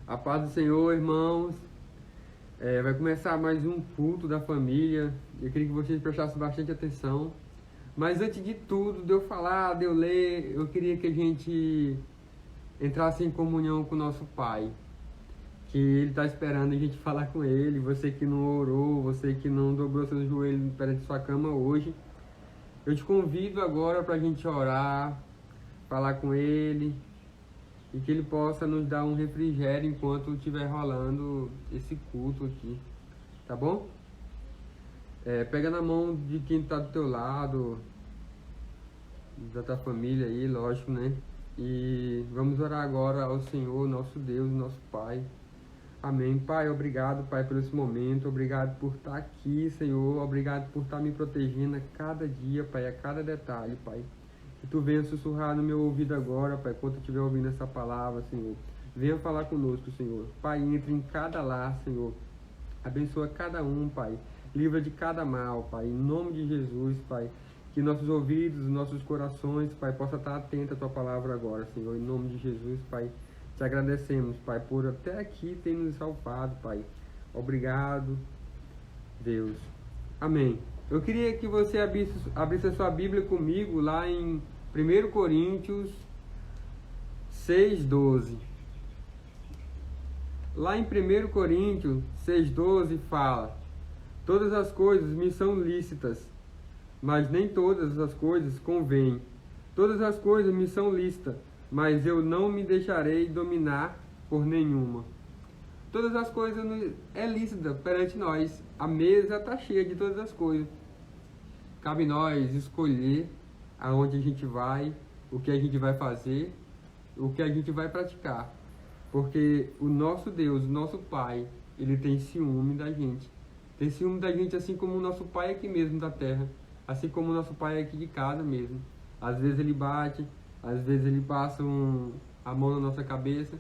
A paz do Senhor, irmãos. Vai começar mais um culto da família. Eu queria que vocês prestassem bastante atenção. Mas antes de tudo, de eu falar, de eu ler, eu queria que a gente entrasse em comunhão com o nosso Pai. Que Ele está esperando a gente falar com Ele. Você que não orou, você que não dobrou seus joelhos perante sua cama hoje, eu te convido agora para a gente orar, falar com Ele, e que Ele possa nos dar um refrigério enquanto estiver rolando esse culto aqui, tá bom? Pega na mão de quem está do teu lado, da tua família aí, lógico, né? E vamos orar agora ao Senhor, nosso Deus, nosso Pai. Amém. Pai, obrigado, Pai, por esse momento. Obrigado por estar aqui, Senhor. Obrigado por estar me protegendo a cada dia, Pai, a cada detalhe, Pai. Que Tu venha sussurrar no meu ouvido agora, Pai, quando eu estiver ouvindo essa palavra, Senhor. Venha falar conosco, Senhor. Pai, entre em cada lar, Senhor. Abençoa cada um, Pai. Livra de cada mal, Pai. Em nome de Jesus, Pai. Que nossos ouvidos, nossos corações, Pai, possa estar atento à Tua palavra agora, Senhor. Em nome de Jesus, Pai. Te agradecemos, Pai, por até aqui ter nos salvado, Pai. Obrigado, Deus. Amém. Eu queria que você abrisse a sua Bíblia comigo lá em 1 Coríntios 6,12. Lá em 1 Coríntios 6,12 fala: todas as coisas me são lícitas, mas nem todas as coisas convêm. Todas as coisas me são lícitas, mas eu não me deixarei dominar por nenhuma. Todas as coisas é lícita perante nós. A mesa está cheia de todas as coisas. Cabe nós escolher aonde a gente vai, o que a gente vai fazer, o que a gente vai praticar. Porque o nosso Deus, o nosso Pai, Ele tem ciúme da gente. Tem ciúme da gente assim como o nosso Pai aqui mesmo da terra. Assim como o nosso Pai aqui de casa mesmo. Às vezes Ele bate, às vezes Ele passa a mão na nossa cabeça.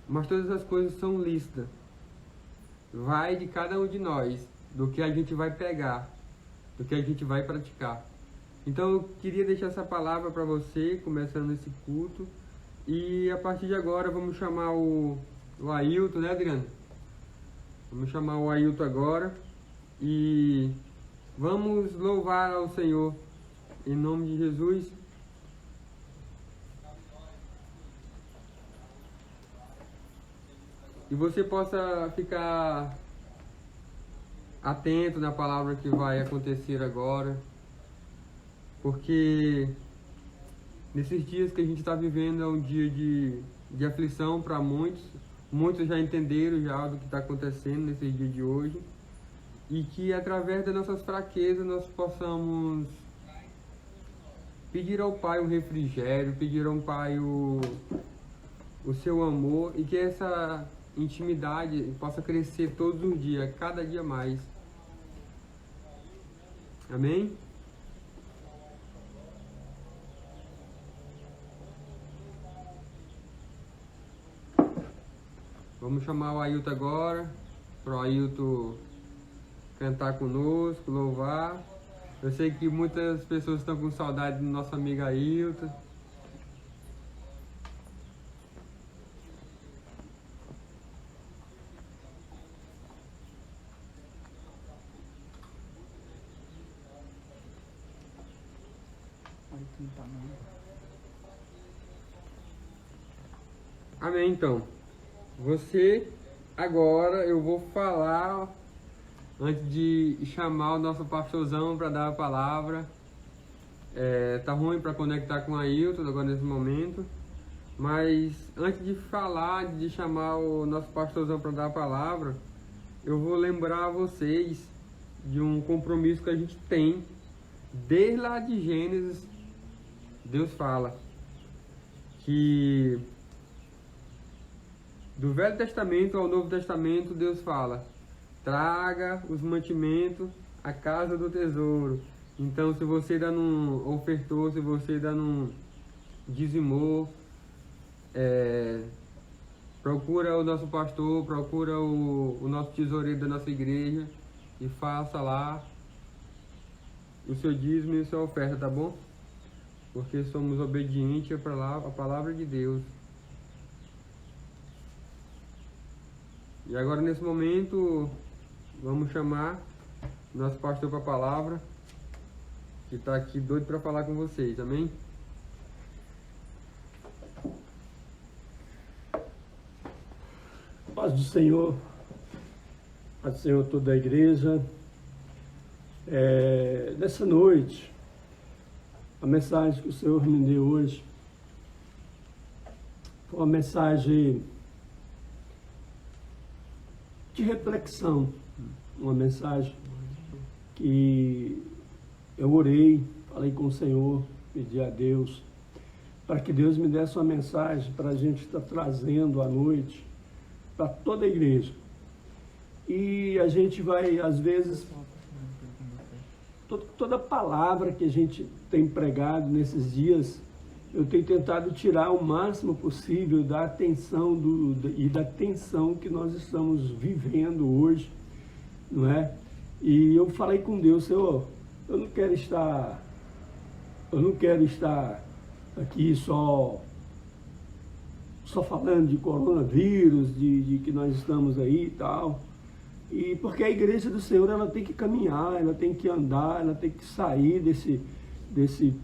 Mas todas as coisas são lícitas. Vai de cada um de nós, do que a gente vai pegar, do que a gente vai praticar. Então eu queria deixar essa palavra para você, começando esse culto. E a partir de agora vamos chamar o Ailton, né, Adriano? Vamos chamar o Ailton agora e vamos louvar ao Senhor. Em nome de Jesus. E você possa ficar atento na palavra que vai acontecer agora. Porque nesses dias que a gente está vivendo é um dia de aflição para muitos. Muitos já entenderam já do que está acontecendo nesse dia de hoje. E que através das nossas fraquezas nós possamos pedir ao Pai um refrigério, pedir ao Pai o seu amor, e que essa intimidade possa crescer todos os dias, cada dia mais. Amém? Vamos chamar o Ailton agora, para o Ailton cantar conosco, louvar. Eu sei que muitas pessoas estão com saudade do nosso amigo Ailton. Amém, então. Você, agora eu vou falar, antes de chamar o nosso pastorzão para dar a palavra. Tá ruim para conectar com o Ailton agora nesse momento. Mas antes de falar, de chamar o nosso pastorzão para dar a palavra, eu vou lembrar a vocês de um compromisso que a gente tem. Desde lá de Gênesis, Deus fala que do Velho Testamento ao Novo Testamento, Deus fala: traga os mantimentos à casa do tesouro. Então, se você ainda não ofertou, se você ainda não dizimou, procura o nosso pastor, procura o nosso tesoureiro da nossa igreja e faça lá o seu dízimo e a sua oferta, tá bom? Porque somos obedientes à palavra de Deus. E agora, nesse momento, vamos chamar nosso pastor para a palavra, que está aqui doido para falar com vocês, amém? Paz do Senhor toda a igreja. Nessa noite, a mensagem que o Senhor me deu hoje foi uma mensagem de reflexão, uma mensagem que eu orei, falei com o Senhor, pedi a Deus, para que Deus me desse uma mensagem para a gente estar trazendo à noite para toda a igreja. E a gente vai, às vezes, toda palavra que a gente tem pregado nesses dias, eu tenho tentado tirar o máximo possível da atenção e da tensão que nós estamos vivendo hoje, não é? E eu falei com Deus, Senhor, eu não quero estar aqui só falando de coronavírus, de que nós estamos aí e tal. E porque a igreja do Senhor, ela tem que caminhar, ela tem que andar, ela tem que sair desse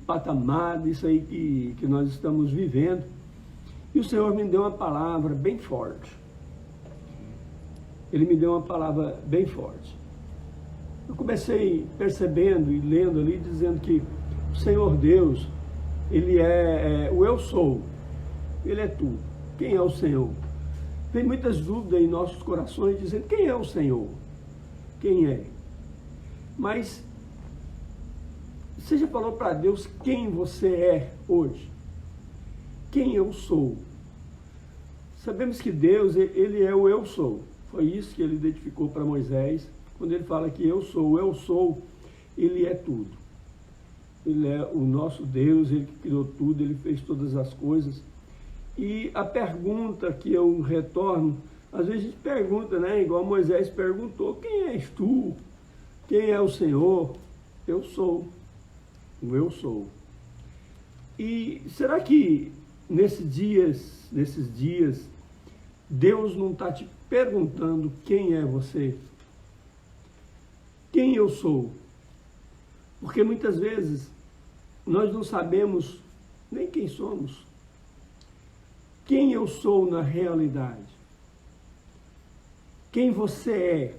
patamar, disso aí que nós estamos vivendo. E o Senhor me deu uma palavra bem forte. Ele me deu uma palavra bem forte. Eu comecei percebendo e lendo ali, dizendo que o Senhor Deus, Ele é o eu sou, Ele é tudo. Quem é o Senhor? Tem muitas dúvidas em nossos corações, dizendo, quem é o Senhor? Quem é? Mas, você já falou para Deus quem você é hoje? Quem eu sou? Sabemos que Deus, Ele é o eu sou. Foi isso que Ele identificou para Moisés, quando Ele fala que eu sou, Ele é tudo. Ele é o nosso Deus, Ele que criou tudo, Ele fez todas as coisas. E a pergunta que eu retorno, às vezes a gente pergunta, né? Igual Moisés perguntou, quem és tu? Quem é o Senhor? Eu sou. O eu sou. E será que nesses dias, Deus não está te perguntando quem é você? Quem eu sou? Porque muitas vezes nós não sabemos nem quem somos. Quem eu sou na realidade? Quem você é?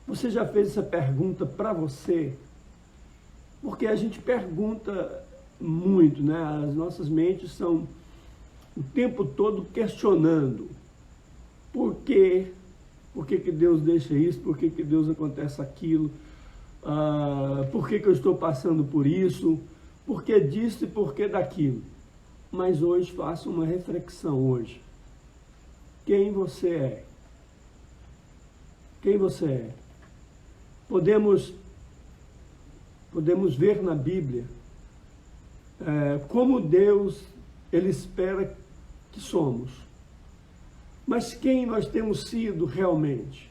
Você já fez essa pergunta para você? Porque a gente pergunta muito, né? As nossas mentes são o tempo todo questionando. Por quê? Por que Deus deixa isso? Por que Deus acontece aquilo? Por que eu estou passando por isso? Por que disso e por que daquilo? Mas hoje faça uma reflexão hoje. Quem você é? Quem você é? Podemos ver na Bíblia como Deus, Ele espera que somos. Mas quem nós temos sido realmente?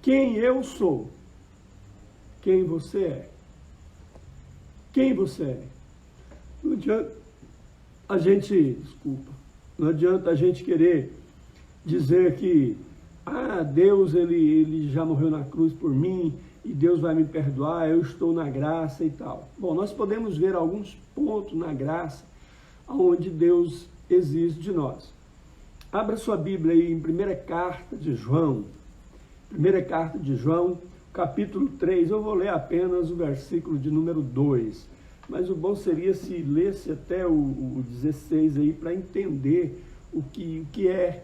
Quem eu sou? Quem você é? Quem você é? Não adianta não adianta a gente querer dizer que Deus ele já morreu na cruz por mim e Deus vai me perdoar, eu estou na graça e tal. Bom, nós podemos ver alguns pontos na graça onde Deus exige de nós. Abra sua Bíblia aí em 1ª carta de João, capítulo 3, eu vou ler apenas o versículo de número 2. Mas o bom seria se lesse até o 16 aí para entender o que é,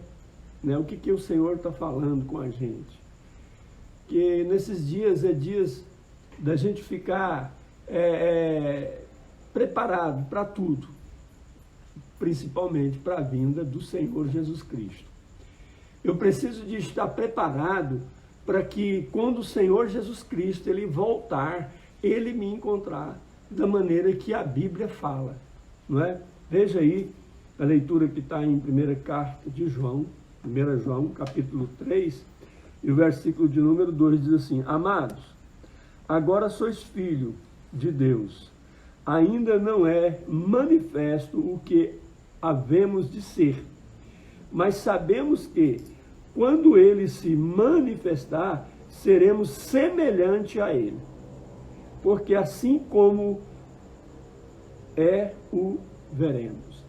né? O que o Senhor está falando com a gente. Que nesses dias é dias da gente ficar preparado para tudo, principalmente para a vinda do Senhor Jesus Cristo. Eu preciso de estar preparado para que quando o Senhor Jesus Cristo Ele voltar, Ele me encontrar da maneira que a Bíblia fala, não é? Veja aí a leitura que está em 1ª carta de João, 1 João, capítulo 3, e o versículo de número 2 diz assim, amados, agora sois filhos de Deus, ainda não é manifesto o que havemos de ser, mas sabemos que quando ele se manifestar, seremos semelhante a ele. Porque assim como o veremos.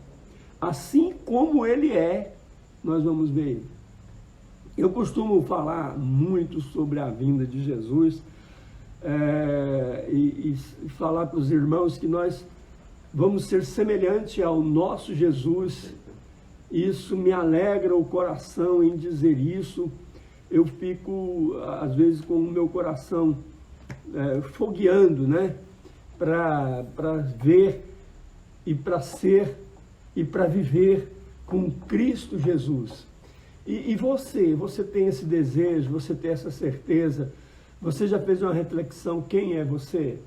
Assim como ele é, nós vamos ver ele. Eu costumo falar muito sobre a vinda de Jesus e falar para os irmãos que nós vamos ser semelhante ao nosso Jesus. Isso me alegra o coração em dizer isso. Eu fico, às vezes, com o meu coração fogueando, né? Para ver e para ser e para viver com Cristo Jesus. E você tem esse desejo, você tem essa certeza, você já fez uma reflexão, quem é você?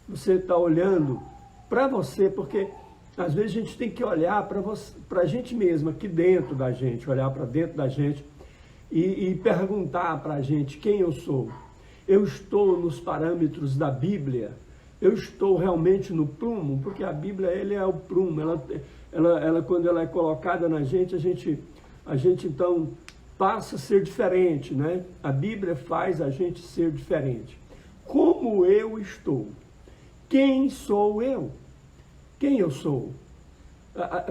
Você está olhando para você, porque às vezes a gente tem que olhar para a gente mesmo, aqui dentro da gente, olhar para dentro da gente e perguntar para a gente quem eu sou. Eu estou nos parâmetros da Bíblia? Eu estou realmente no prumo? Porque a Bíblia, ele é o prumo, ela quando ela é colocada na gente, a gente então passa a ser diferente, né? A Bíblia faz a gente ser diferente. Como eu estou? Quem sou eu? Quem eu sou?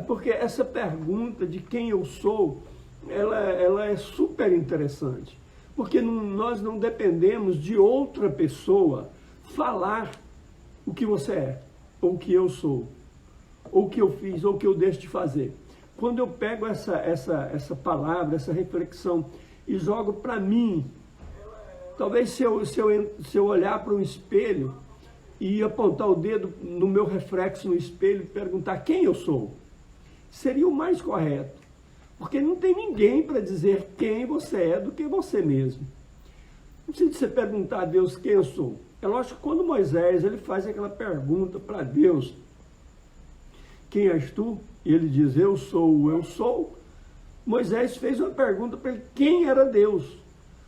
Porque essa pergunta de quem eu sou, ela é super interessante. Porque nós não dependemos de outra pessoa falar o que você é, ou o que eu sou, ou o que eu fiz, ou o que eu deixo de fazer. Quando eu pego essa palavra, essa reflexão e jogo para mim, talvez se eu olhar para um espelho e apontar o dedo no meu reflexo no espelho e perguntar quem eu sou, seria o mais correto. Porque não tem ninguém para dizer quem você é do que você mesmo. Não precisa você perguntar a Deus quem eu sou. É lógico que quando Moisés ele faz aquela pergunta para Deus, quem és tu? E ele diz, eu sou o eu sou. Moisés fez uma pergunta para ele, quem era Deus?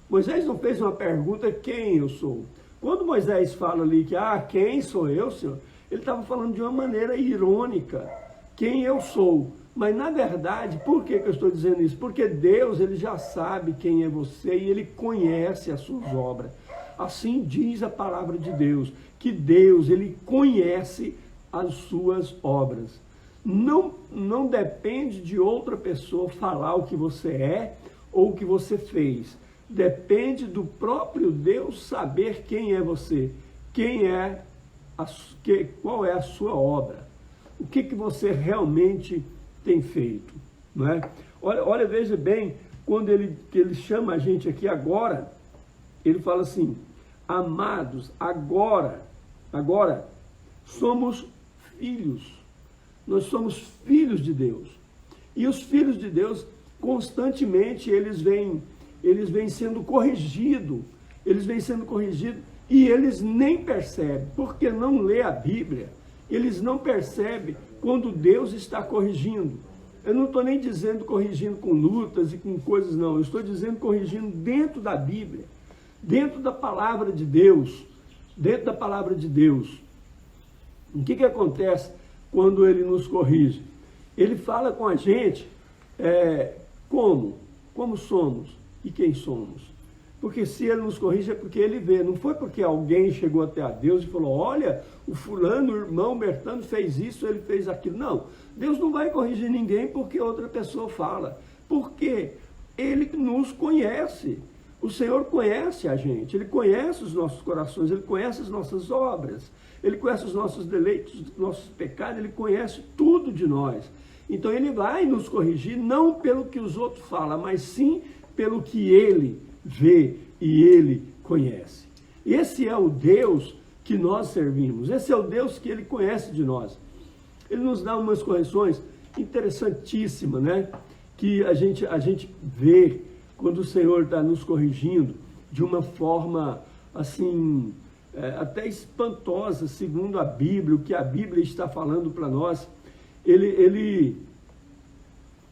Moisés não fez uma pergunta, quem eu sou? Quando Moisés fala ali que, quem sou eu, Senhor? Ele estava falando de uma maneira irônica, quem eu sou. Mas na verdade, por que eu estou dizendo isso? Porque Deus, ele já sabe quem é você e ele conhece as suas obras. Assim diz a palavra de Deus, que Deus, ele conhece as suas obras. Não depende de outra pessoa falar o que você é ou o que você fez. Depende do próprio Deus saber quem é você, qual é a sua obra, o que você realmente tem feito, não é? Olha, veja bem, quando ele chama a gente aqui agora, ele fala assim, amados, agora somos filhos, nós somos filhos de Deus, e os filhos de Deus, constantemente, eles vêm sendo corrigidos, e eles nem percebem, porque não lê a Bíblia, eles não percebem quando Deus está corrigindo. Eu não estou nem dizendo corrigindo com lutas e com coisas, não. Eu estou dizendo corrigindo dentro da Bíblia, dentro da palavra de Deus, O que acontece quando ele nos corrige? Ele fala com a gente como somos e quem somos. Porque se ele nos corrige é porque ele vê, não foi porque alguém chegou até a Deus e falou, olha, o fulano, o irmão Bertano fez isso, ele fez aquilo. Não, Deus não vai corrigir ninguém porque outra pessoa fala. Porque ele nos conhece. O Senhor conhece a gente, ele conhece os nossos corações, ele conhece as nossas obras, ele conhece os nossos deleitos, os nossos pecados, ele conhece tudo de nós. Então ele vai nos corrigir não pelo que os outros falam, mas sim pelo que ele vê e ele conhece. Esse é o Deus que nós servimos, esse é o Deus que ele conhece de nós. Ele nos dá umas correções interessantíssimas, né? Que a gente vê quando o Senhor está nos corrigindo de uma forma assim, até espantosa, segundo a Bíblia, o que a Bíblia está falando para nós.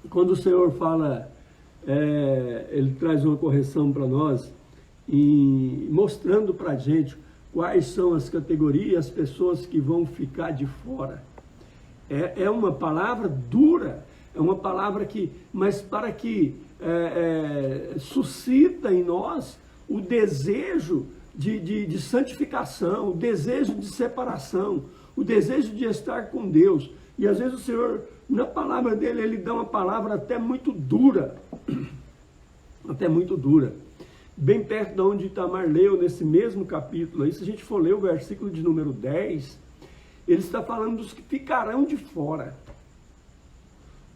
Quando o Senhor fala, ele traz uma correção para nós, e mostrando para a gente quais são as categorias, as pessoas que vão ficar de fora. É uma palavra dura, é uma palavra mas para que suscita em nós o desejo de santificação, o desejo de separação, o desejo de estar com Deus. E às vezes o Senhor, na palavra dele, ele dá uma palavra até muito dura, bem perto de onde Itamar leu, nesse mesmo capítulo aí. Se a gente for ler o versículo de número 10, ele está falando dos que ficarão de fora.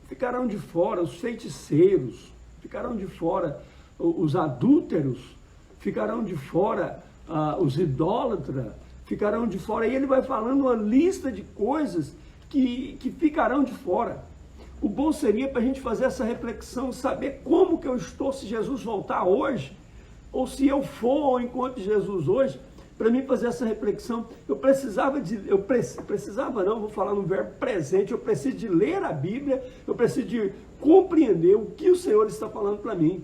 Ficarão de fora os feiticeiros, ficarão de fora os adúlteros, ficarão de fora os idólatras, ficarão de fora. E ele vai falando uma lista de coisas que ficarão de fora. O bom seria para a gente fazer essa reflexão, saber como que eu estou, se Jesus voltar hoje, ou se eu for ao encontro de Jesus hoje. Para mim fazer essa reflexão, vou falar no verbo presente, eu preciso de ler a Bíblia, eu preciso de compreender o que o Senhor está falando para mim,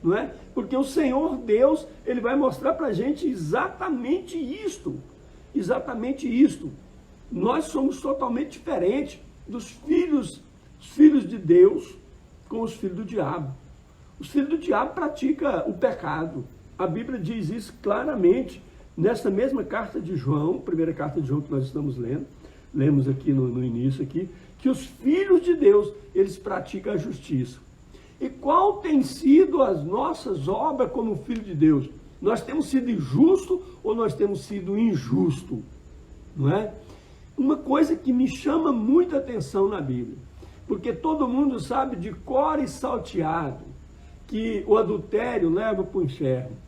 não é? Porque o Senhor Deus, ele vai mostrar para a gente exatamente isto. Nós somos totalmente diferentes dos filhos de Deus com os filhos do diabo. Os filhos do diabo praticam o pecado. A Bíblia diz isso claramente. Nessa mesma carta de João, primeira carta de João que nós estamos lendo, lemos aqui no início aqui, que os filhos de Deus, eles praticam a justiça. E qual tem sido as nossas obras como filho de Deus? Nós temos sido injusto ou nós temos sido injusto? Não é? Uma coisa que me chama muita atenção na Bíblia, porque todo mundo sabe de cor e salteado que o adultério leva para o inferno.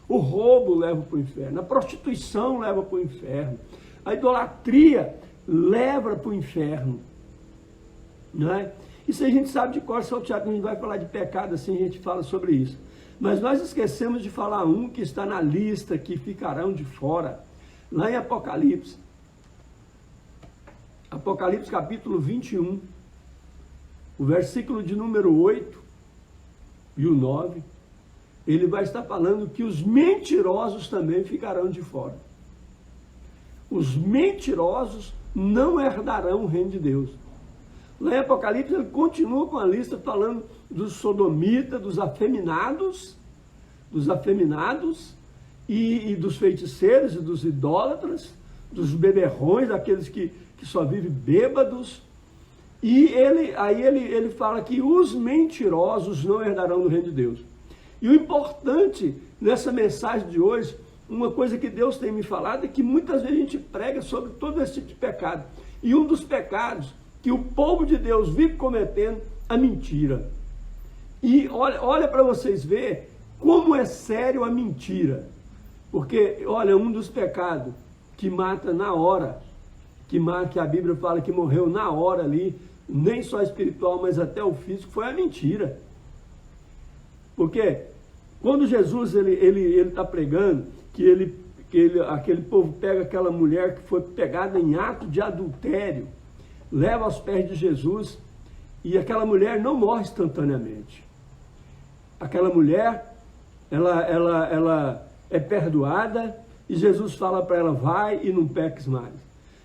O roubo leva para o inferno, a prostituição leva para o inferno, a idolatria leva para o inferno, não é? Isso a gente sabe de cor salteado. Quando a gente vai falar de pecado assim, a gente fala sobre isso. Mas nós esquecemos de falar um que está na lista, que ficarão de fora, lá em Apocalipse. Apocalipse capítulo 21, o versículo de número 8 e o 9. Ele vai estar falando que os mentirosos também ficarão de fora. Os mentirosos não herdarão o reino de Deus. Lá em Apocalipse ele continua com a lista falando dos sodomitas, dos afeminados e dos feiticeiros e dos idólatras, dos beberrões, daqueles que só vivem bêbados. E aí ele fala que os mentirosos não herdarão o reino de Deus. E o importante nessa mensagem de hoje, uma coisa que Deus tem me falado, é que muitas vezes a gente prega sobre todo esse tipo de pecado. E um dos pecados que o povo de Deus vive cometendo, a mentira. E olha para vocês verem como é sério a mentira. Porque, olha, um dos pecados que mata na hora, que a Bíblia fala que morreu na hora ali, nem só espiritual, mas até o físico, foi a mentira. Porque quando Jesus ele está pregando que aquele povo pega aquela mulher que foi pegada em ato de adultério, leva aos pés de Jesus, e aquela mulher não morre instantaneamente. Aquela mulher, ela é perdoada, e Jesus fala para ela: vai e não peques mais.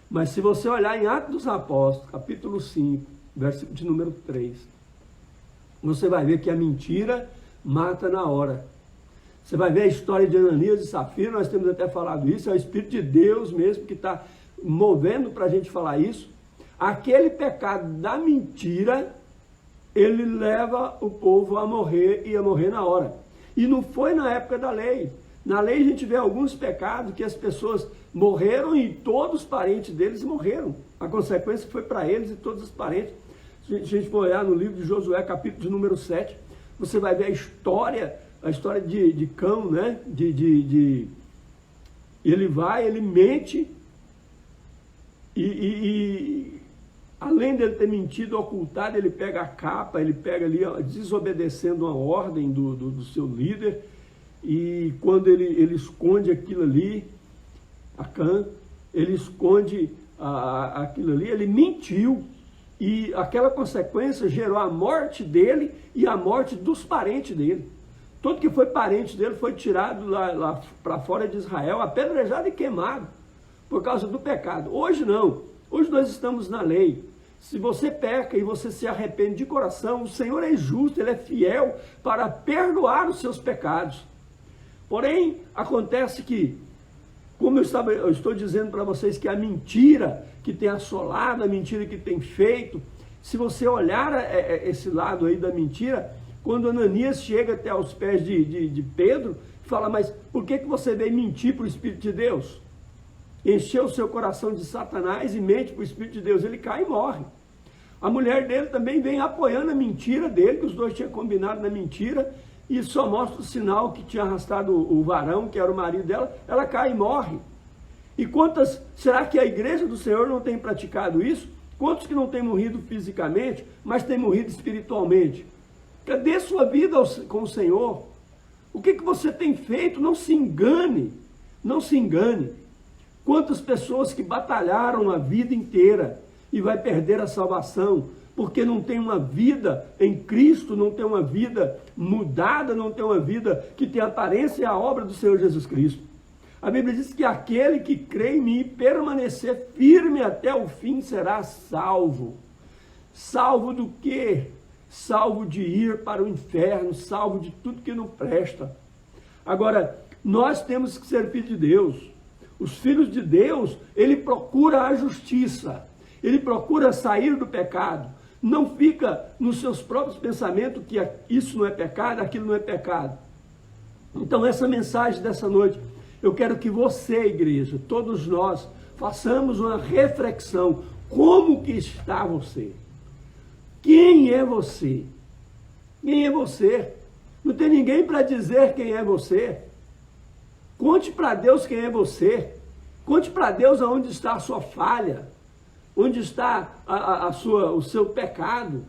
Mas se você olhar em Atos dos Apóstolos, capítulo 5, versículo de número 3, você vai ver que a mentira mata na hora. Você vai ver a história de Ananias e Safira, nós temos até falado isso, é o Espírito de Deus mesmo que está movendo para a gente falar isso. Aquele pecado da mentira, ele leva o povo a morrer, e a morrer na hora. E não foi na época da lei. Na lei a gente vê alguns pecados que as pessoas morreram e todos os parentes deles morreram. A consequência foi para eles e todos os parentes. Se a gente for olhar no livro de Josué, capítulo de número 7, você vai ver a história de Cão, né? Ele mente e além dele ter mentido, ocultado, ele pega a capa, ele pega ali, desobedecendo uma ordem do seu líder, e quando ele esconde aquilo ali, Acã, ele esconde aquilo ali, ele mentiu, e aquela consequência gerou a morte dele e a morte dos parentes dele. Tudo que foi parente dele foi tirado lá para fora de Israel, apedrejado e queimado, por causa do pecado. Hoje não, hoje nós estamos na lei. Se você peca e você se arrepende de coração, o Senhor é justo, Ele é fiel para perdoar os seus pecados. Porém, acontece que, como eu estou dizendo para vocês que a mentira que tem assolado, a mentira que tem feito, se você olhar esse lado aí da mentira, quando Ananias chega até aos pés de Pedro, fala, mas por que você veio mentir para o Espírito de Deus? Encheu o seu coração de Satanás e mente para o Espírito de Deus, ele cai e morre. A mulher dele também vem apoiando a mentira dele, que os dois tinham combinado na mentira, e só mostra o sinal que tinha arrastado o varão, que era o marido dela, ela cai e morre. E quantas, será que a igreja do Senhor não tem praticado isso? Quantos que não têm morrido fisicamente, mas têm morrido espiritualmente? Cadê sua vida com o Senhor? O que você tem feito? Não se engane, não se engane. Quantas pessoas que batalharam a vida inteira e vai perder a salvação, porque não tem uma vida em Cristo, não tem uma vida mudada, não tem uma vida que tem aparência e a obra do Senhor Jesus Cristo. A Bíblia diz que aquele que crê em mim e permanecer firme até o fim será salvo. Salvo do quê? Salvo de ir para o inferno, salvo de tudo que não presta. Agora, nós temos que ser filhos de Deus. Os filhos de Deus, ele procura a justiça, ele procura sair do pecado. Não fica nos seus próprios pensamentos que isso não é pecado, aquilo não é pecado. Então, essa mensagem dessa noite, eu quero que você, igreja, todos nós, façamos uma reflexão. Como que está você? Quem é você? Quem é você? Não tem ninguém para dizer quem é você. Conte para Deus quem é você. Conte para Deus aonde está a sua falha, onde está o seu pecado,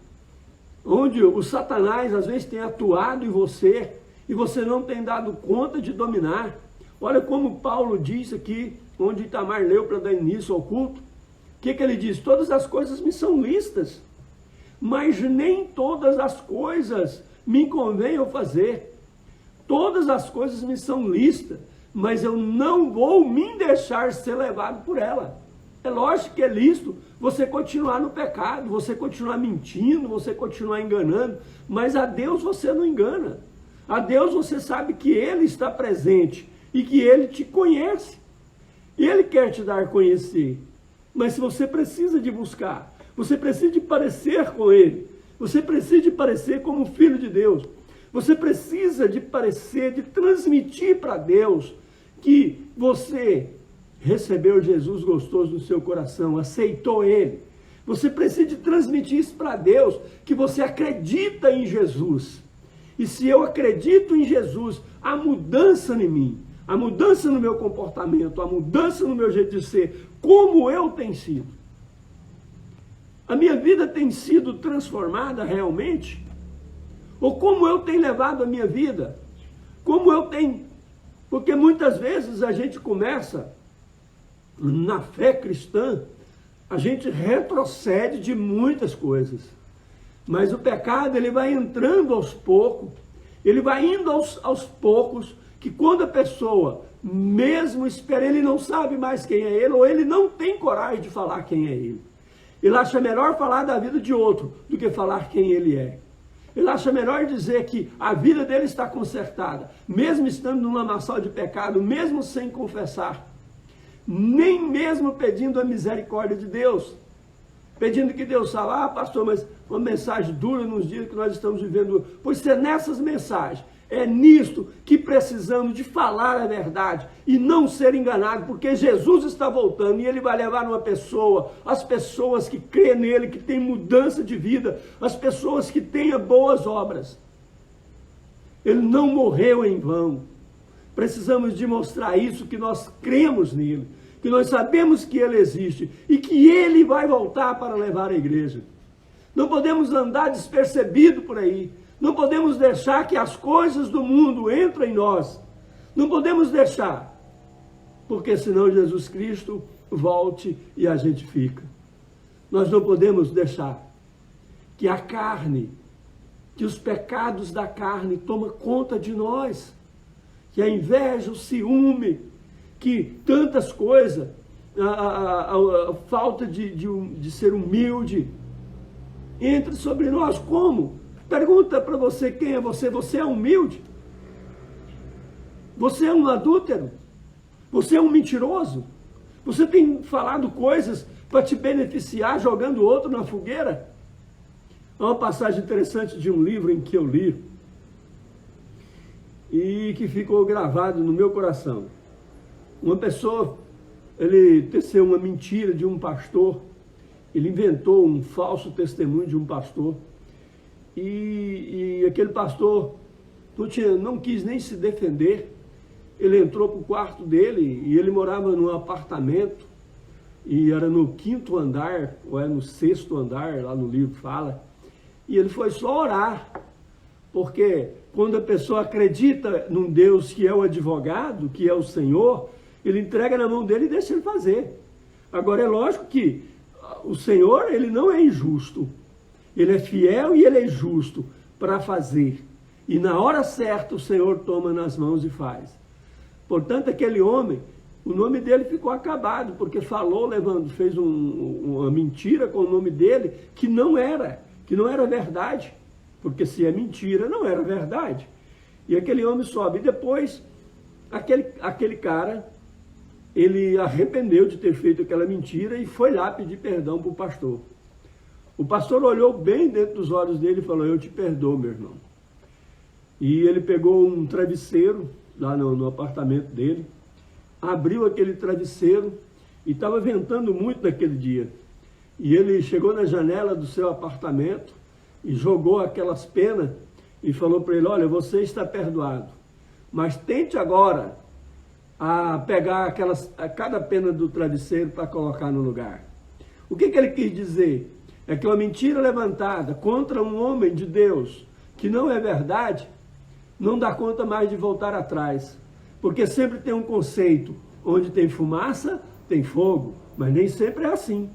onde o Satanás às vezes tem atuado em você e você não tem dado conta de dominar. Olha como Paulo diz aqui, onde Itamar leu para dar início ao culto. O que ele diz? Todas as coisas me são lícitas, mas nem todas as coisas me convém eu fazer. Todas as coisas me são lícitas, mas eu não vou me deixar ser levado por ela. É lógico que é lícito você continuar no pecado, você continuar mentindo, você continuar enganando, mas a Deus você não engana. A Deus você sabe que Ele está presente e que Ele te conhece. Ele quer te dar a conhecer, mas se você precisa de buscar, você precisa de parecer com Ele, você precisa de parecer como filho de Deus, você precisa de parecer, de transmitir para Deus que você recebeu Jesus gostoso no seu coração, aceitou Ele. Você precisa de transmitir isso para Deus, que você acredita em Jesus. E se eu acredito em Jesus, há mudança em mim, há mudança no meu comportamento, há mudança no meu jeito de ser, como eu tenho sido. A minha vida tem sido transformada realmente? Ou como eu tenho levado a minha vida? Como eu tenho... Porque muitas vezes a gente começa, na fé cristã, a gente retrocede de muitas coisas. Mas o pecado, ele vai entrando aos poucos, ele vai indo aos poucos, que quando a pessoa mesmo espera, ele não sabe mais quem é ele, ou ele não tem coragem de falar quem é ele. Ele acha melhor falar da vida de outro do que falar quem ele é. Ele acha melhor dizer que a vida dele está consertada, mesmo estando num lamaçal de pecado, mesmo sem confessar, nem mesmo pedindo a misericórdia de Deus, pedindo que Deus fale, pastor, mas uma mensagem dura nos dias que nós estamos vivendo, pois é nessas mensagens, é nisto que precisamos de falar a verdade e não ser enganado, porque Jesus está voltando e Ele vai levar uma pessoa, as pessoas que crêem nele, que têm mudança de vida, as pessoas que tenham boas obras. Ele não morreu em vão. Precisamos demonstrar isso, que nós cremos nele, que nós sabemos que Ele existe e que Ele vai voltar para levar a igreja. Não podemos andar despercebido por aí. Não podemos deixar que as coisas do mundo entrem em nós. Não podemos deixar, porque senão Jesus Cristo volte e a gente fica. Nós não podemos deixar que a carne, que os pecados da carne tomem conta de nós, que a inveja, o ciúme, que tantas coisas, a falta de ser humilde, entre sobre nós. Como? Pergunta para você quem é você. Você é humilde? Você é um adúltero? Você é um mentiroso? Você tem falado coisas para te beneficiar jogando outro na fogueira? Há uma passagem interessante de um livro em que eu li e que ficou gravado no meu coração. Uma pessoa, ele teceu uma mentira de um pastor, ele inventou um falso testemunho de um pastor e aquele pastor não quis nem se defender. Ele entrou para o quarto dele e ele morava num apartamento e era no 5º andar, ou é no 6º andar, lá no livro fala, e ele foi só orar, porque quando a pessoa acredita num Deus que é o advogado, que é o Senhor, ele entrega na mão dele e deixa ele fazer. Agora é lógico que o Senhor, ele não é injusto, ele é fiel e ele é justo para fazer, e na hora certa o Senhor toma nas mãos e faz. Portanto, aquele homem, o nome dele ficou acabado, porque falou, fez uma mentira com o nome dele, que não era verdade. Porque se é mentira, não era verdade. E aquele homem sobe. E depois, aquele cara, ele arrependeu de ter feito aquela mentira e foi lá pedir perdão para o pastor. O pastor olhou bem dentro dos olhos dele e falou: eu te perdoo, meu irmão. E ele pegou um travesseiro lá no apartamento dele, abriu aquele travesseiro e estava ventando muito naquele dia. E ele chegou na janela do seu apartamento e jogou aquelas penas e falou para ele: olha, você está perdoado, mas tente agora a pegar cada pena do travesseiro para colocar no lugar. O que ele quis dizer? É que uma mentira levantada contra um homem de Deus que não é verdade, não dá conta mais de voltar atrás, porque sempre tem um conceito: onde tem fumaça, tem fogo, mas nem sempre é assim,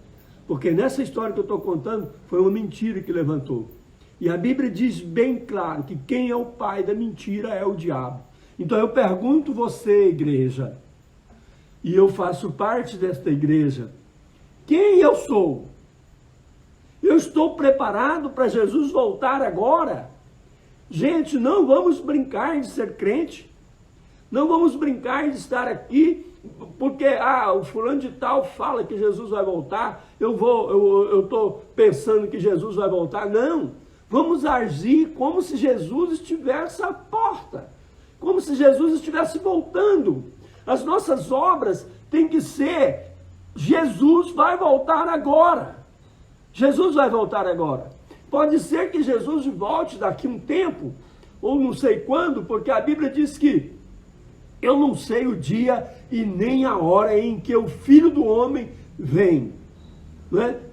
porque nessa história que eu estou contando, foi uma mentira que levantou, e a Bíblia diz bem claro que quem é o pai da mentira é o diabo. Então eu pergunto você, igreja, e eu faço parte desta igreja, quem eu sou? Eu estou preparado para Jesus voltar agora? Gente, não vamos brincar de ser crente, não vamos brincar de estar aqui, porque o fulano de tal fala que Jesus vai voltar, eu estou pensando que Jesus vai voltar. Não, vamos agir como se Jesus estivesse à porta, como se Jesus estivesse voltando. As nossas obras têm que ser: Jesus vai voltar agora, Jesus vai voltar agora. Pode ser que Jesus volte daqui um tempo, ou não sei quando, porque a Bíblia diz que eu não sei o dia e nem a hora em que o Filho do Homem vem.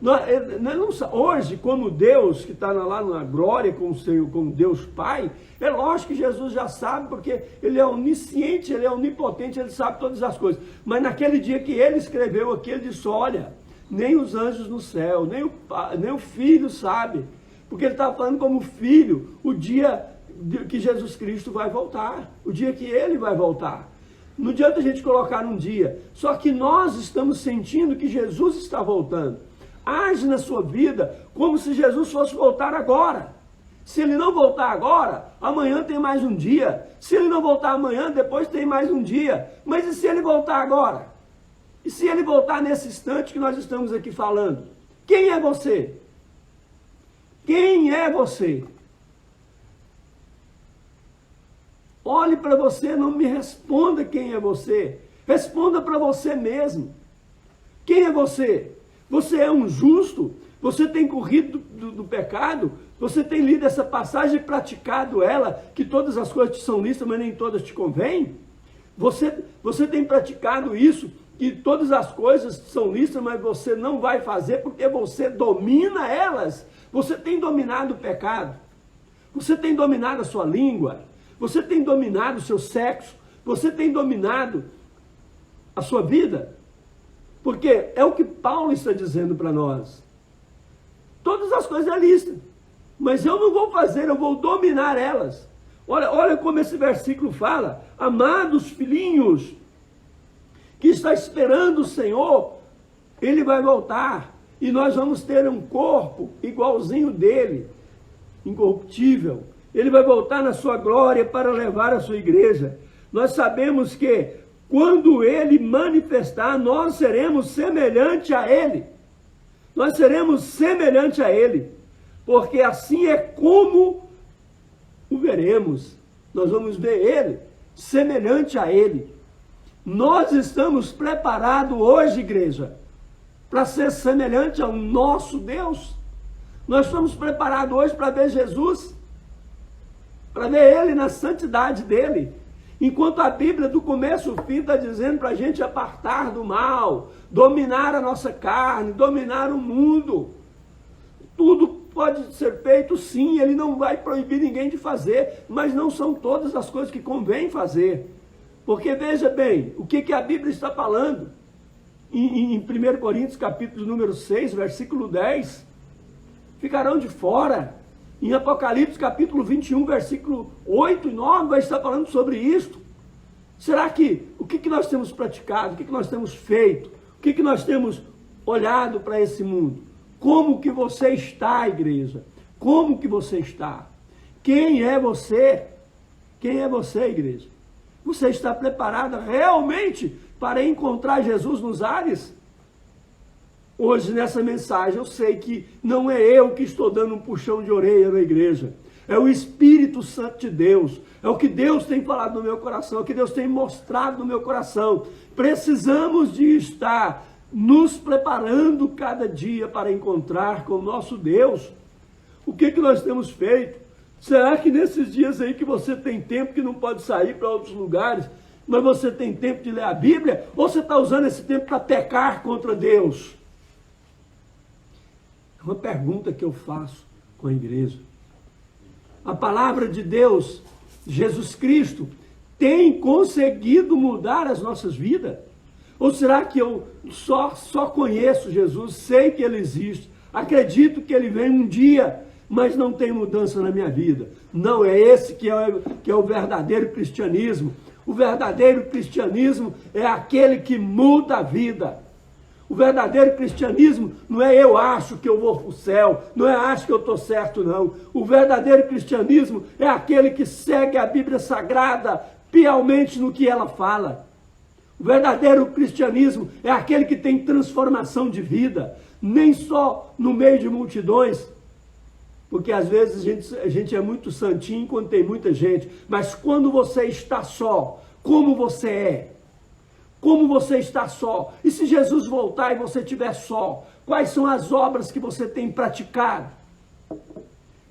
Não é? Hoje, como Deus, que está lá na glória como Deus Pai, é lógico que Jesus já sabe, porque Ele é onisciente, Ele é onipotente, Ele sabe todas as coisas. Mas naquele dia que Ele escreveu aqui, Ele disse: olha, nem os anjos no céu, nem o Filho sabe. Porque ele está falando como filho, o dia que Jesus Cristo vai voltar, o dia que ele vai voltar. Não adianta a gente colocar um dia, só que nós estamos sentindo que Jesus está voltando. Age na sua vida como se Jesus fosse voltar agora. Se ele não voltar agora, amanhã tem mais um dia. Se ele não voltar amanhã, depois tem mais um dia. Mas e se ele voltar agora? E se ele voltar nesse instante que nós estamos aqui falando? Quem é você? Quem é você? Olhe para você, não me responda quem é você. Responda para você mesmo. Quem é você? Você é um justo? Você tem corrido do pecado? Você tem lido essa passagem e praticado ela, que todas as coisas te são lícitas, mas nem todas te convêm? Você tem praticado isso, que todas as coisas são lícitas, mas você não vai fazer porque você domina elas? Você tem dominado o pecado? Você tem dominado a sua língua? Você tem dominado o seu sexo? Você tem dominado a sua vida? Porque é o que Paulo está dizendo para nós. Todas as coisas é lícito, mas eu não vou fazer, eu vou dominar elas. Olha como esse versículo fala: amados filhinhos, que está esperando o Senhor, Ele vai voltar. e nós vamos ter um corpo igualzinho dele, incorruptível. Ele vai voltar na sua glória para levar a sua igreja. Nós sabemos que quando ele manifestar, nós seremos semelhante a ele. Nós seremos semelhante a ele, porque assim é como o veremos. Nós vamos ver ele semelhante a ele. Nós estamos preparados hoje, igreja, para ser semelhante ao nosso Deus. Nós estamos preparados hoje para ver Jesus, para ver ele na santidade dele. Enquanto a Bíblia do começo ao fim está dizendo para a gente apartar do mal, dominar a nossa carne, dominar o mundo. Tudo pode ser feito sim, ele não vai proibir ninguém de fazer, mas não são todas as coisas que convém fazer. Porque veja bem, o que a Bíblia está falando? Em 1 Coríntios capítulo número 6, versículo 10, ficarão de fora. Em Apocalipse capítulo 21, versículo 8 e 9, vai estar falando sobre isto. Será que, o que nós temos praticado, o que nós temos feito, o que nós temos olhado para esse mundo? Como que você está, igreja? Como que você está? Quem é você? Quem é você, igreja? Você está preparada realmente para encontrar Jesus nos ares? Hoje, nessa mensagem, eu sei que não é eu que estou dando um puxão de orelha na igreja. É o Espírito Santo de Deus. É o que Deus tem falado no meu coração, é o que Deus tem mostrado no meu coração. Precisamos de estar nos preparando cada dia para encontrar com o nosso Deus. O que nós temos feito? Será que nesses dias aí que você tem tempo, que não pode sair para outros lugares, mas você tem tempo de ler a Bíblia? Ou você está usando esse tempo para pecar contra Deus? É uma pergunta que eu faço com a igreja. A palavra de Deus, Jesus Cristo, tem conseguido mudar as nossas vidas? Ou será que eu só conheço Jesus, sei que ele existe, acredito que ele vem um dia, mas não tem mudança na minha vida? Não é esse que é o verdadeiro cristianismo. O verdadeiro cristianismo é aquele que muda a vida. O verdadeiro cristianismo não é eu acho que eu vou para o céu, não é acho que eu estou certo, não. O verdadeiro cristianismo é aquele que segue a Bíblia Sagrada piamente no que ela fala. O verdadeiro cristianismo é aquele que tem transformação de vida, nem só no meio de multidões, porque às vezes a gente é muito santinho quando tem muita gente, mas quando você está só, como você é? Como você está só? E se Jesus voltar e você estiver só? Quais são as obras que você tem praticado?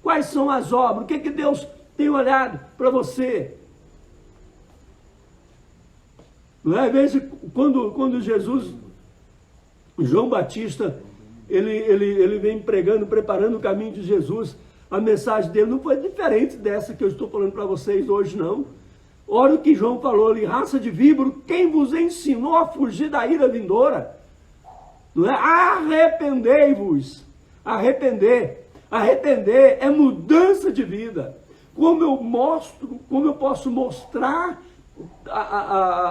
Quais são as obras? O que Deus tem olhado para você? Não é? Às vezes, quando Jesus, João Batista, ele vem pregando, preparando o caminho de Jesus, a mensagem dele não foi diferente dessa que eu estou falando para vocês hoje, não. Olha o que João falou ali: raça de víboro, quem vos ensinou a fugir da ira vindoura? Não é? Arrependei-vos. Arrepender é mudança de vida. Como eu posso mostrar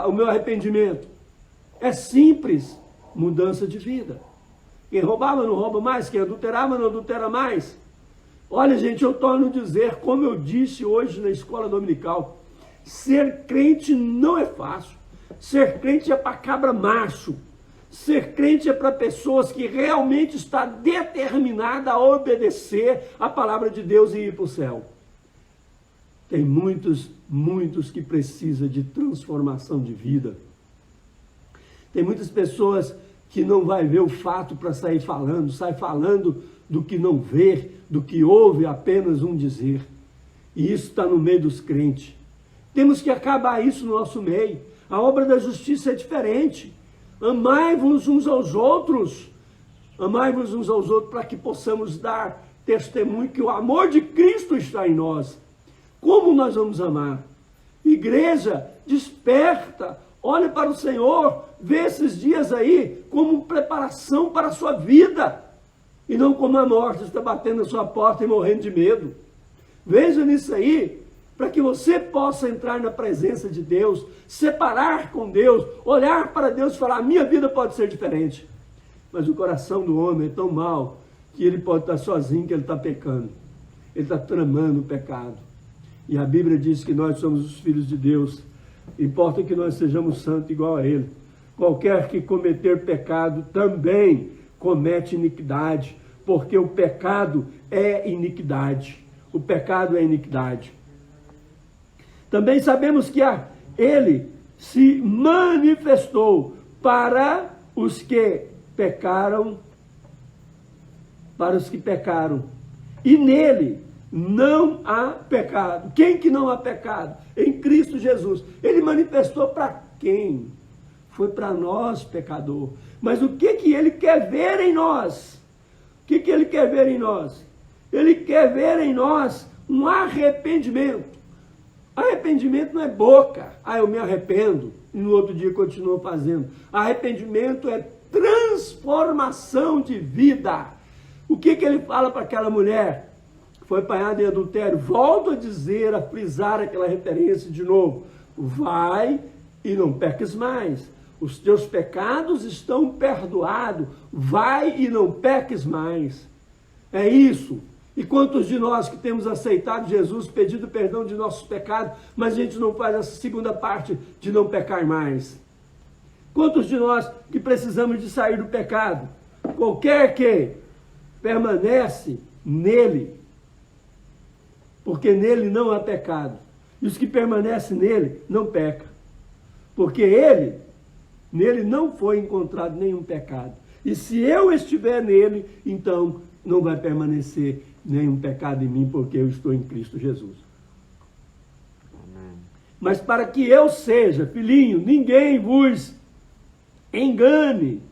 o meu arrependimento? É simples, mudança de vida. Quem roubava não rouba mais, quem adulterava não adultera mais. Olha, gente, eu torno a dizer, como eu disse hoje na escola dominical, ser crente não é fácil. Ser crente é para cabra macho. Ser crente é para pessoas que realmente estão determinadas a obedecer a palavra de Deus e ir para o céu. Tem muitos que precisam de transformação de vida. Tem muitas pessoas que não vai ver o fato para sair falando, sai falando do que não vê, do que ouve apenas um dizer. E isso está no meio dos crentes. Temos que acabar isso no nosso meio. A obra da justiça é diferente. Amai-vos uns aos outros. Amai-vos uns aos outros para que possamos dar testemunho que o amor de Cristo está em nós. Como nós vamos amar? Igreja, desperta. Olha para o Senhor. Vê esses dias aí como preparação para a sua vida. E não como a morte está batendo na sua porta e morrendo de medo. Veja nisso aí, para que você possa entrar na presença de Deus, separar com Deus, olhar para Deus e falar: minha vida pode ser diferente. Mas o coração do homem é tão mau que ele pode estar sozinho, que ele está pecando. Ele está tramando o pecado. E a Bíblia diz que nós somos os filhos de Deus. Importa que nós sejamos santos igual a Ele. Qualquer que cometer pecado também comete iniquidade, porque o pecado é iniquidade. O pecado é iniquidade. Também sabemos que Ele se manifestou para os que pecaram, e nele não há pecado. Quem que não há pecado? Em Cristo Jesus. Ele manifestou para quem? Foi para nós, pecador. Mas o que que ele quer ver em nós? O que que ele quer ver em nós? Ele quer ver em nós um arrependimento. Arrependimento não é boca. Eu me arrependo e no outro dia continuo fazendo. Arrependimento é transformação de vida. O que que ele fala para aquela mulher? Foi apanhada em adultério. Volto a dizer, a frisar aquela referência de novo. Vai e não peques mais. Os teus pecados estão perdoados. Vai e não peques mais. É isso. E quantos de nós que temos aceitado Jesus, pedido perdão de nossos pecados, mas a gente não faz a segunda parte de não pecar mais? Quantos de nós que precisamos de sair do pecado? Qualquer que permanece nele, porque nele não há pecado. E os que permanecem nele não pecam. Porque nele não foi encontrado nenhum pecado. E se eu estiver nele, então não vai permanecer nenhum pecado em mim, porque eu estou em Cristo Jesus. Amém. Mas para que eu seja, filhinho, ninguém vos engane.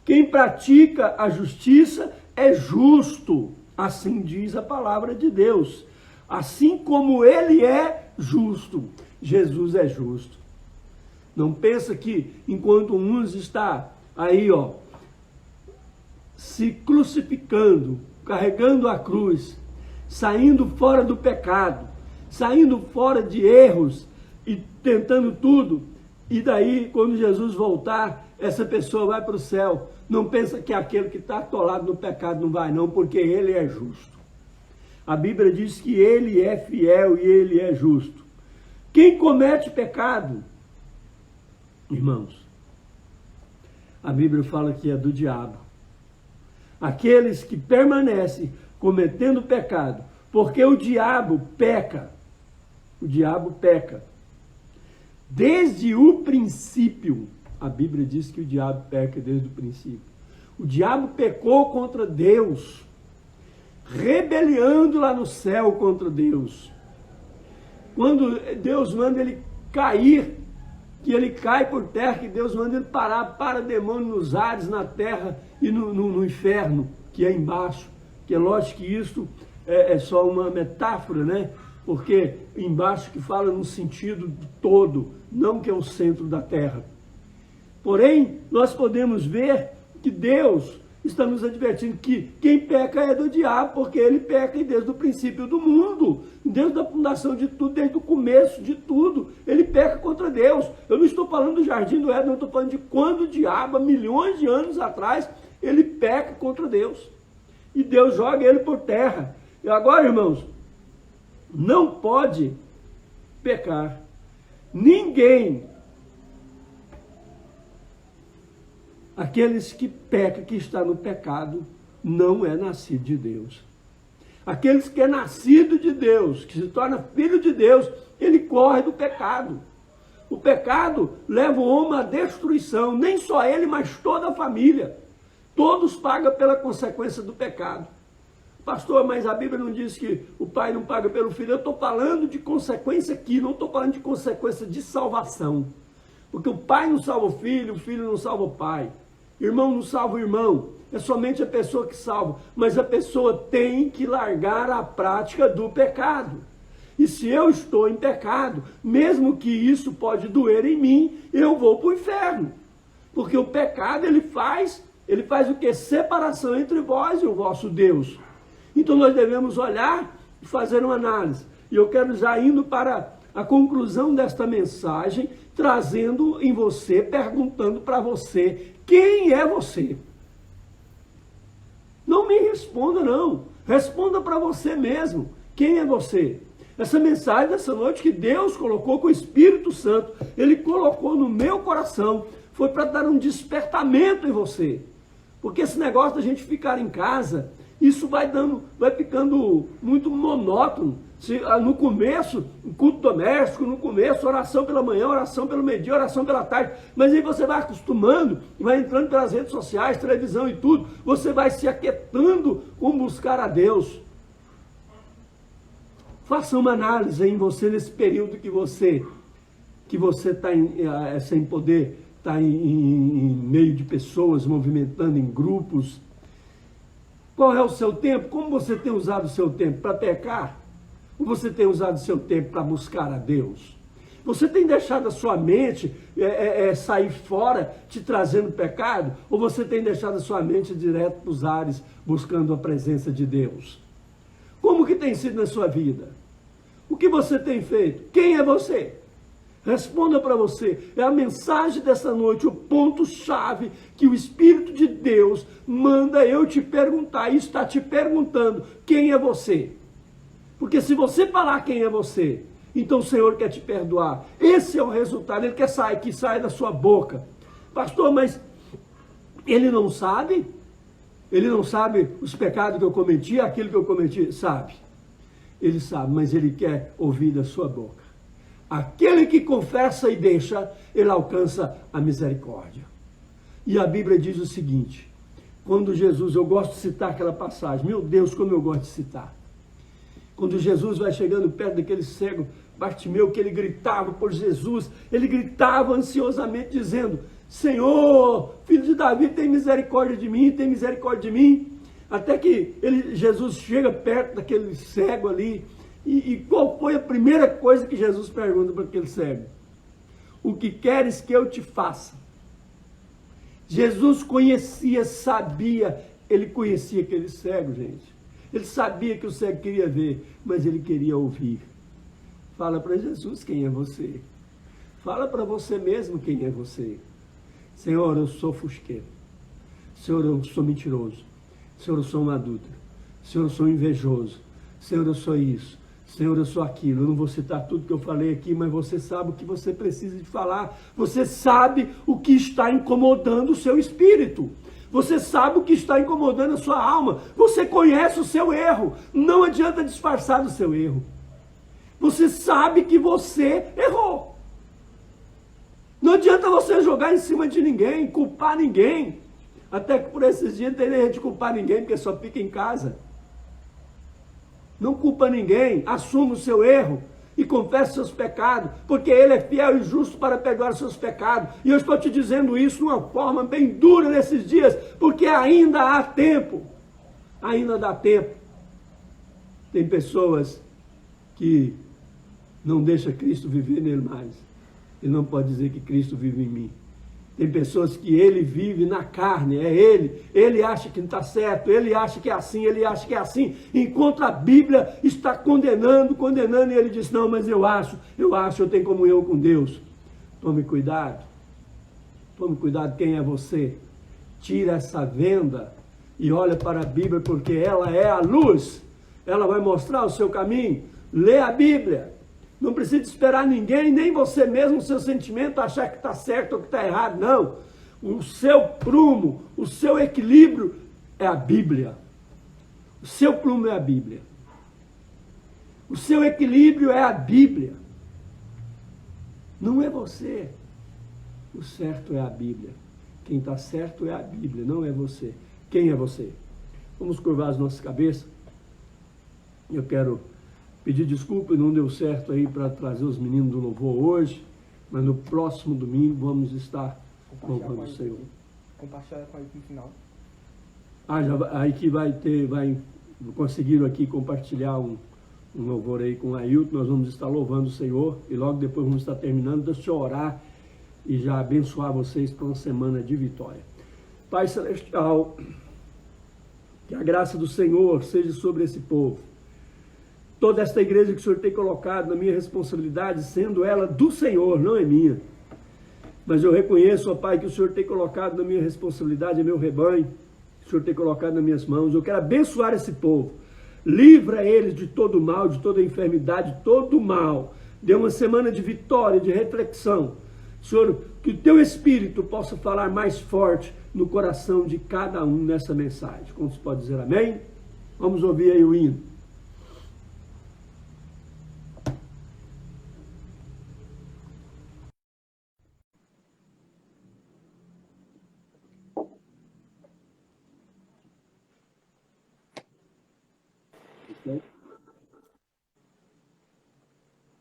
Quem pratica a justiça é justo. Assim diz a palavra de Deus. Assim como ele é justo, Jesus é justo. Não pensa que enquanto uns está aí, se crucificando, carregando a cruz, saindo fora do pecado, saindo fora de erros e tentando tudo, e daí quando Jesus voltar, essa pessoa vai para o céu. Não pensa que aquele que está atolado no pecado não vai não, porque ele é justo. A Bíblia diz que ele é fiel e ele é justo. Quem comete pecado, irmãos, a Bíblia fala que é do diabo. Aqueles que permanecem cometendo pecado, porque o diabo peca. O diabo peca. Desde o princípio, a Bíblia diz que o diabo peca desde o princípio. O diabo pecou contra Deus, rebeliando lá no céu contra Deus. Quando Deus manda ele cair, que ele cai por terra, que Deus manda ele parar para demônio nos ares, na terra e no inferno, que é embaixo. Que é lógico que isso é só uma metáfora, né? Porque embaixo que fala no sentido todo, não que é o centro da terra. Porém, nós podemos ver que Deus está nos advertindo que quem peca é do diabo, porque ele peca desde o princípio do mundo, desde a fundação de tudo, desde o começo de tudo, ele peca contra Deus. Eu não estou falando do jardim do Éden, eu estou falando de quando o diabo, há milhões de anos atrás, ele peca contra Deus. E Deus joga ele por terra. E agora, irmãos, não pode pecar. Ninguém. Aqueles que pecam, que está no pecado, não é nascido de Deus. Aqueles que é nascido de Deus, que se torna filho de Deus, ele corre do pecado. O pecado leva o homem à destruição, nem só ele, mas toda a família. Todos pagam pela consequência do pecado. Pastor, mas a Bíblia não diz que o pai não paga pelo filho. Eu estou falando de consequência aqui, não estou falando de consequência de salvação. Porque o pai não salva o filho não salva o pai. Irmão não salva o irmão, é somente a pessoa que salva. Mas a pessoa tem que largar a prática do pecado. E se eu estou em pecado, mesmo que isso pode doer em mim, eu vou para o inferno. Porque o pecado, ele faz o quê? Separação entre vós e o vosso Deus. Então nós devemos olhar e fazer uma análise. E eu quero já indo para a conclusão desta mensagem, trazendo em você, perguntando para você, quem é você? Não me responda, não. Responda para você mesmo. Quem é você? Essa mensagem dessa noite que Deus colocou com o Espírito Santo, Ele colocou no meu coração, foi para dar um despertamento em você. Porque esse negócio da gente ficar em casa, isso vai ficando muito monótono. No começo, culto doméstico, no começo, oração pela manhã, oração pelo meio-dia, oração pela tarde. Mas aí você vai acostumando, vai entrando pelas redes sociais, televisão e tudo. Você vai se aquietando com buscar a Deus. Faça uma análise em você nesse período que você está sem poder, está em meio de pessoas, movimentando em grupos. Qual é o seu tempo? Como você tem usado o seu tempo? Para pecar? Ou você tem usado o seu tempo para buscar a Deus? Você tem deixado a sua mente sair fora, te trazendo pecado? Ou você tem deixado a sua mente direto para os ares, buscando a presença de Deus? Como que tem sido na sua vida? O que você tem feito? Quem é você? Responda para você. É a mensagem dessa noite, o ponto-chave que o Espírito de Deus manda eu te perguntar e está te perguntando: quem é você? Porque se você falar quem é você, então o Senhor quer te perdoar. Esse é o resultado, Ele quer que saia da sua boca. Pastor, mas Ele não sabe? Ele não sabe os pecados que eu cometi, aquilo que eu cometi? Sabe. Ele sabe, mas Ele quer ouvir da sua boca. Aquele que confessa e deixa, ele alcança a misericórdia. E a Bíblia diz o seguinte, quando Jesus, eu gosto de citar aquela passagem, meu Deus, como eu gosto de citar. Quando Jesus vai chegando perto daquele cego Bartimeu, que ele gritava por Jesus, ele gritava ansiosamente dizendo: Senhor, filho de Davi, tem misericórdia de mim, tem misericórdia de mim. Até que Jesus chega perto daquele cego ali, e qual foi a primeira coisa que Jesus pergunta para aquele cego? O que queres que eu te faça? Jesus conhecia, sabia, ele conhecia aquele cego, gente. Ele sabia que o cego queria ver, mas ele queria ouvir. Fala para Jesus quem é você. Fala para você mesmo quem é você. Senhor, eu sou fusqueiro. Senhor, eu sou mentiroso. Senhor, eu sou um adúltero. Senhor, eu sou invejoso. Senhor, eu sou isso. Senhor, eu sou aquilo. Eu não vou citar tudo que eu falei aqui, mas você sabe o que você precisa de falar. Você sabe o que está incomodando o seu espírito. Você sabe o que está incomodando a sua alma. Você conhece o seu erro. Não adianta disfarçar do seu erro. Você sabe que você errou. Não adianta você jogar em cima de ninguém, culpar ninguém. Até que por esses dias não tem nem jeito de culpar ninguém, porque só fica em casa. Não culpa ninguém, assuma o seu erro e confesse seus pecados, porque Ele é fiel e justo para perdoar os seus pecados. E eu estou te dizendo isso de uma forma bem dura nesses dias, porque ainda há tempo. Ainda dá tempo. Tem pessoas que não deixam Cristo viver nele mais. Ele não pode dizer que Cristo vive em mim. Tem pessoas que ele vive na carne, é ele acha que não está certo, ele acha que é assim, ele acha que é assim, enquanto a Bíblia está condenando, e ele diz: não, mas eu tenho comunhão com Deus. Tome cuidado quem é você. Tira essa venda e olha para a Bíblia, porque ela é a luz, ela vai mostrar o seu caminho. Lê a Bíblia. Não precisa esperar ninguém, nem você mesmo, o seu sentimento, achar que está certo ou que está errado, não. O seu prumo, o seu equilíbrio é a Bíblia. O seu prumo é a Bíblia. O seu equilíbrio é a Bíblia. Não é você. O certo é a Bíblia. Quem está certo é a Bíblia, não é você. Quem é você? Vamos curvar as nossas cabeças. Eu quero pedir desculpa, não deu certo aí para trazer os meninos do louvor hoje, mas no próximo domingo vamos estar louvando o Senhor. Compartilhar com a equipe final. A equipe conseguiram aqui compartilhar um louvor aí com o Ailton. Nós vamos estar louvando o Senhor e logo depois vamos estar terminando. Deixa eu orar e já abençoar vocês para uma semana de vitória. Pai Celestial, que a graça do Senhor seja sobre esse povo. Toda esta igreja que o Senhor tem colocado na minha responsabilidade, sendo ela do Senhor, não é minha. Mas eu reconheço, ó Pai, que o Senhor tem colocado na minha responsabilidade, é meu rebanho. que o Senhor tem colocado nas minhas mãos. Eu quero abençoar esse povo. Livra eles de todo mal, de toda enfermidade, de todo mal. Dê uma semana de vitória, de reflexão. Senhor, que o teu Espírito possa falar mais forte no coração de cada um nessa mensagem. Como se pode dizer amém? Vamos ouvir aí o hino.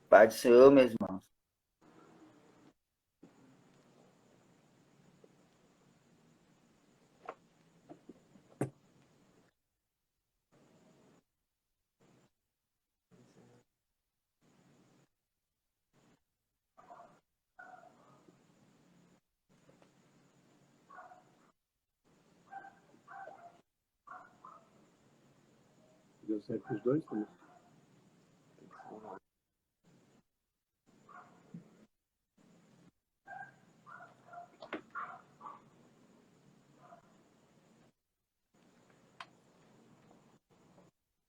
Pai do Senhor, meus irmãos. Deu certo para os dois, também.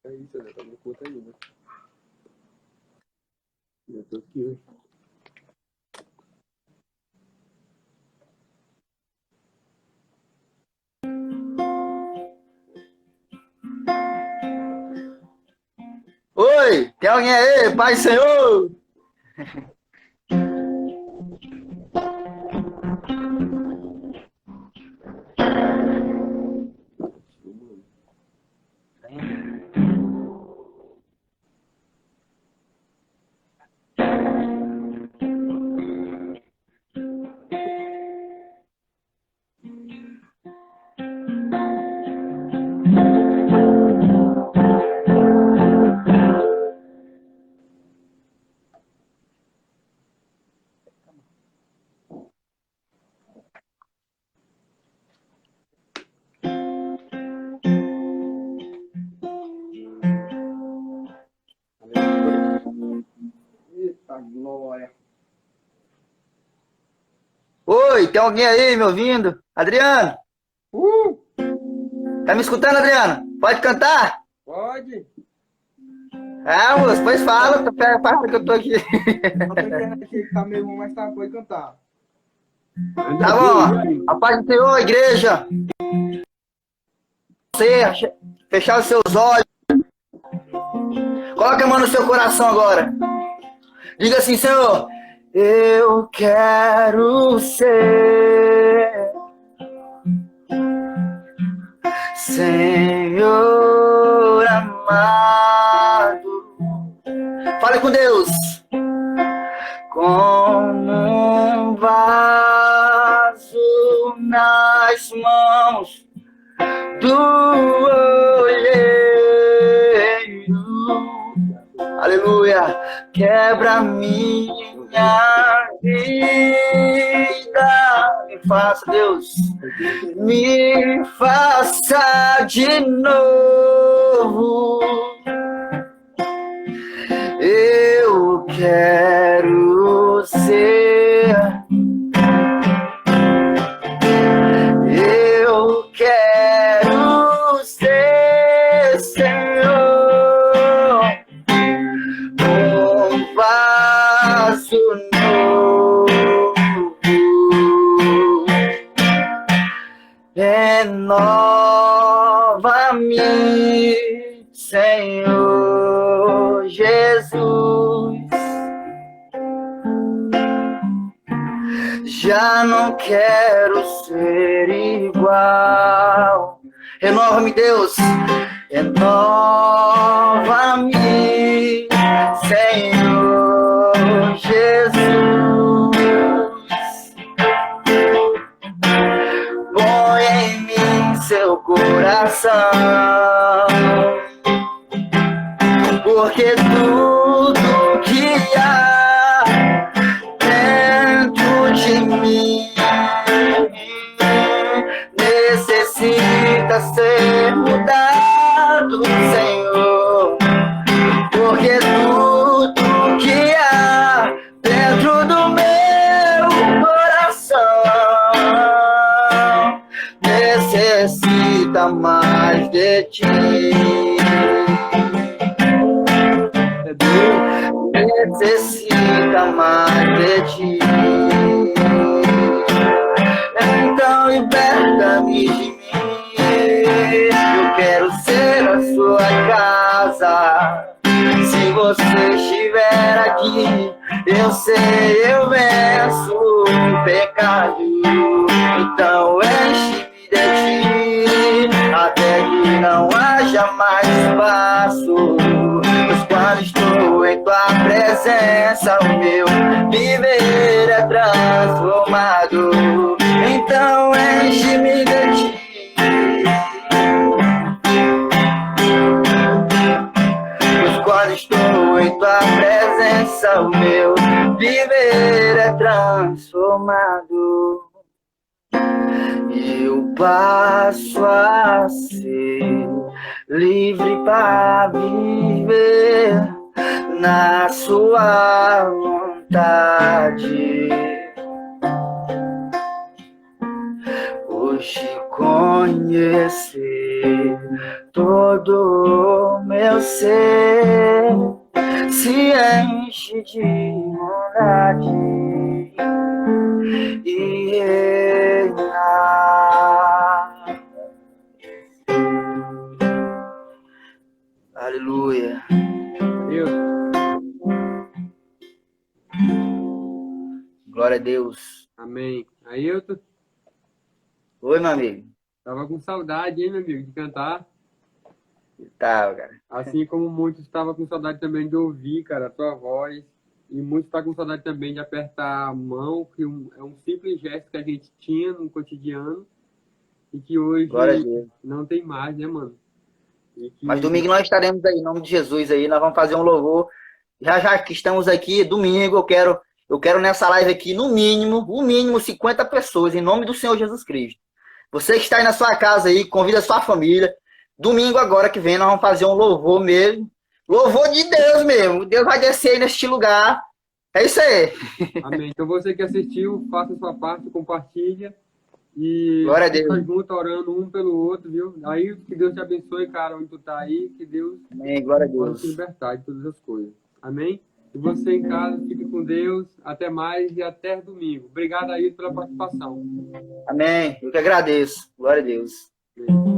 É isso, né? Tá no culto aí, né? Eu estou aqui hoje. Oi, tem alguém aí? Pai do Senhor! Eita glória. Oi, tem alguém aí me ouvindo? Adriano? Tá me escutando, Adriano? Pode cantar? Pode? Ah, moço, pois fala, fala que eu tô aqui. A tua internet aqui tá meio ruim, mas tá, pode cantar. Tá bom, a paz do Senhor, igreja. Você fechar os seus olhos. Coloca a mão no seu coração agora. Diga assim, Senhor, eu quero ser Senhor amado. Fale com Deus. Como um vaso nas mãos do olheiro. Aleluia. Quebra minha vida. Me faça, Deus. Me faça de novo. Eu quero ser. Eu quero ser, Senhor, um vaso novo. Renova-me, Senhor Jesus. Já não quero ser igual. Renova-me, Deus. Renova-me, Senhor Jesus. Põe em mim seu coração, porque tudo que há dentro de mim necessita ser mudado, Senhor, porque tudo que há dentro do meu coração necessita necessita mais de ti. Necessita mais de ti. Então liberta-me de mim. Eu quero ser a sua casa. Se você estiver aqui, eu sei, eu venço o pecado. Então enche-me de ti, até que não haja mais espaço. Pois quando estou em tua presença, o meu viver é transformado. Então enche-me de ti. Pois quando estou em tua presença, o meu viver é transformado. Eu passo a ser livre para viver na sua vontade. Hoje conhecer todo o meu ser se enche de vontade e reinar. Aleluia. Deus, Glória a Deus. amém. Ailton, Oi, meu amigo. tava com saudade, hein, meu amigo, de cantar. Tá, cara. Assim como muitos estavam com saudade também de ouvir, cara, a tua voz. E muitos estão com saudade também de apertar a mão, que é um simples gesto que a gente tinha no cotidiano e que hoje Glória a Deus. não tem mais, né, mano? E que... Mas domingo nós estaremos aí, em nome de Jesus aí, nós vamos fazer um louvor. Já que estamos aqui, domingo, eu quero nessa live aqui, no mínimo 50 pessoas, em nome do Senhor Jesus Cristo. Você que está aí na sua casa aí, convida a sua família. Domingo agora que vem, nós vamos fazer um louvor mesmo. Louvor de Deus mesmo. Deus vai descer aí neste lugar. É isso aí. Amém. Então você que assistiu, faça a sua parte, compartilha. E Glória a Deus. fica junto, orando um pelo outro, viu? Aí que Deus te abençoe, cara, onde tu tá aí, que Deus Amém. Glória a possa Deus. te libertar de todas as coisas. Amém? E você em casa, fique com Deus. Até mais e até domingo. Obrigado aí pela participação. Amém. Eu que agradeço. Glória a Deus. Amém.